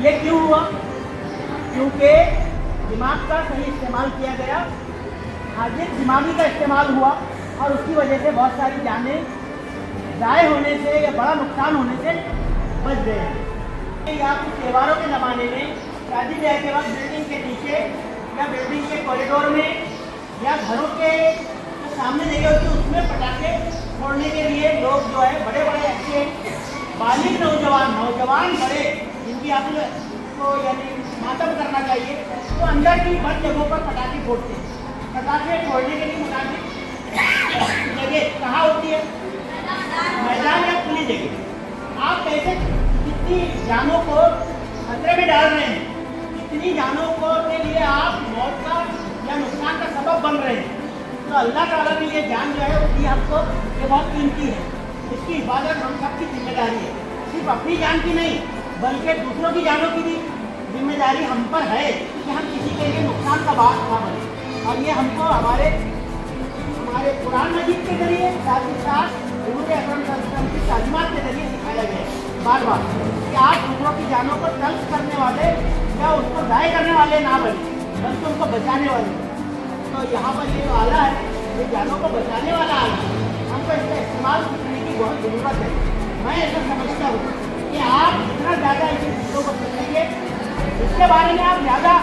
ये क्यों हुआ? क्योंकि दिमाग का सही इस्तेमाल किया गया, हाजिर दिमागी का इस्तेमाल हुआ और उसकी वजह से बहुत सारी जानें ज़ाय होने से या बड़ा नुकसान होने से बच गए हैं। या कुछ त्योहारों के ज़माने में शादी ब्याह के वक्त बिल्डिंग के नीचे या बिल्डिंग के कॉरिडोर में या घरों के सामने जगह होती है उसमें पटाखे फोड़ने के लिए लोग जो है बड़े बड़े अच्छे बालिग नौजवान बड़े जिनकी आपको यानी मातम करना चाहिए तो अंदर की बंद जगहों पर पटाखे फोड़ते हैं। पटाखे फोड़ने के लिए मुनासिब जगह कहाँ होती है? मैदान या खुली जगह। आप कैसे कितनी जानों को खतरे में डाल रहे हैं, कितनी जानों को के लिए आप मौत का या नुकसान का सबब बन रहे हैं। तो अल्लाह ताला ने ये जान जो है वो दी हमको, ये बहुत कीमती है, इसकी हिफाजत हम सबकी जिम्मेदारी है। सिर्फ अपनी जान की नहीं बल्कि दूसरों की जानों की भी जिम्मेदारी हम पर है कि हम किसी के लिए नुकसान का बात ना बने। और ये हमको हमारे कुरान मजीद के जरिए साथ ही साथ हुजूर अकरम सल्लल्लाहु अलैहि वसल्लम की तालीमात के जरिए सिखाया गया है बार बार कि आप दूसरों की जानों को तल्ख करने वाले या उसको ज़ाय करने वाले ना बने बल्कि उनको बचाने वाले। तो यहाँ पर ये जो आला है ये जानों को बचाने वाला आला है, हमको इसका इस्तेमाल करने की बहुत ज़रूरत है। मैं ऐसा समझता हूँ कि आप जितना ज़्यादा ऐसी चीज़ों को सीखेंगे इसके बारे में आप ज़्यादा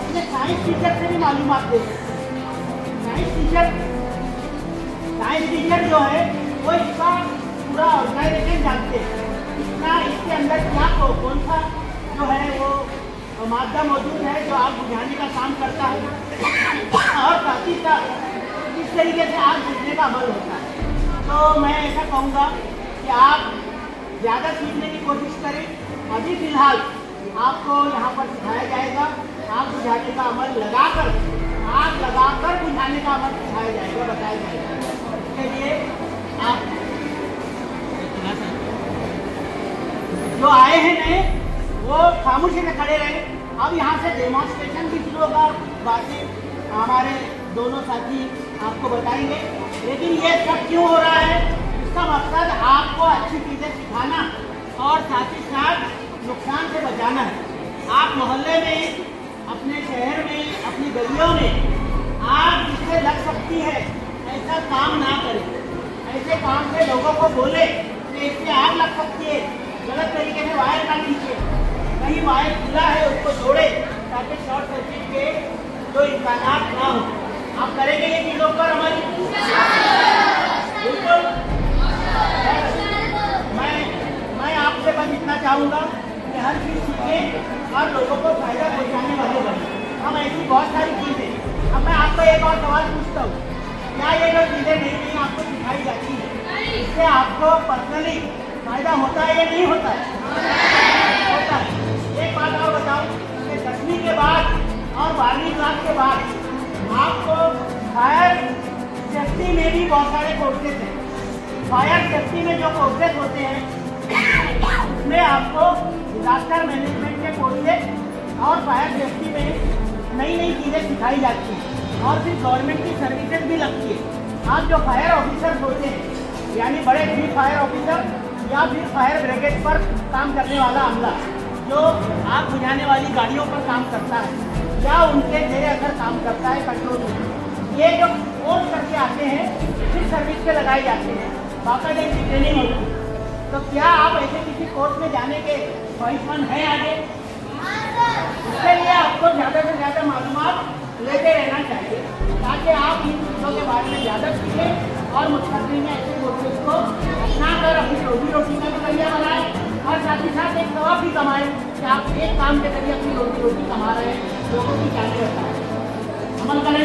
अपने साइंस टीचर से भी मालूमात दें। साइंस टीचर जो है वो इसका पूरा ऑर्गेनाइजेशन जानते हैं, इतना इसके अंदर क्या कौन सा जो है वो मादा मौजूद है जो आग बुझाने का काम करता है और साथ ही साथ किस तरीके से आग बुझने का अमल होता है। तो मैं ऐसा कहूँगा कि आप ज़्यादा सीखने की कोशिश करें। अभी फ़िलहाल आपको यहाँ पर सिखाया जाएगा आग बुझाने का अमल आग लगाकर बुझाने का अमल सिखाया जाएगा, बताया जाएगा। इसके लिए आप जो आए हैं नए वो खामोशी से खड़े रहे। अब यहाँ से डेमोन्स्ट्रेशन भी शुरू होगा, बातें हमारे दोनों साथी आपको बताएंगे। लेकिन ये सब क्यों हो रहा है? इसका मकसद आपको अच्छी चीज़ें सिखाना और साथ ही साथ नुकसान से बचाना है। आप मोहल्ले में, अपने शहर में, अपनी गलियों में आग जिससे लग सकती है ऐसा काम ना करें। ऐसे काम से लोगों को बोले कि इससे आग लग सकती है, गलत तरीके से वायर ना खींचे, कहीं वायर खुला है उसको जोड़े ताकि शॉर्ट सर्किट के जो इम्कानात ना हो। आप करेंगे ये चीज़ों पर अमल? बिल्कुल। मैं आपसे बस इतना चाहूँगा कि हर चीज़ सीखें और लोगों को फायदा पहुँचाने वाले बने। हम ऐसी बहुत सारी चीज़ें, अब मैं आपको एक और सवाल पूछता हूँ, क्या ये जो चीज़ें नई आपको सिखाई जाती है इससे आपको पर्सनली फायदा होता है या नहीं होता है? होता है। एक बात और बताओ कि 10वीं के बाद और 12वीं क्लास के बाद आपको फायर सेफ्टी में भी बहुत सारे कोर्सेज हैं। फायर सेफ्टी में जो कोर्सेज होते हैं उसमें आपको डिजास्टर मैनेजमेंट के कोर्सेज और फायर सेफ्टी में नई नई चीज़ें सिखाई जाती हैं और फिर गवर्नमेंट की सर्विसेज भी लगती है। आप जो फायर ऑफिसर्स होते हैं यानी बड़े फील्ड फायर ऑफिसर या फिर फायर ब्रिगेड पर काम करने वाला अमला जो आग बुझाने वाली गाड़ियों पर काम करता है या उनके जेर असर काम करता है कंट्रोल में, ये जो कोर्स करके आते हैं फिर सर्विस पे लगाए जाते हैं, बाकायदा इनकी ट्रेनिंग होती है। तो क्या आप ऐसे किसी कोर्स में जाने के ख्वाहिशमंद हैं आगे? इसके लिए आपको ज़्यादा से ज़्यादा मालूमात लेते रहना चाहिए ताकि आप इन चीज़ों के बारे में ज़्यादा सीखें और मुस्तक़बिल में ऐसे कोर्सेज को अपना कर अपनी रोजी रोटी का भी जरिया बनाएं और साथ ही साथ एक सवाब भी कमाएं कि आप एक काम के जरिए अपनी रोजी रोटी कमा रहे हैं, लोगों की जाने बचा रहे हैं। अमल करें।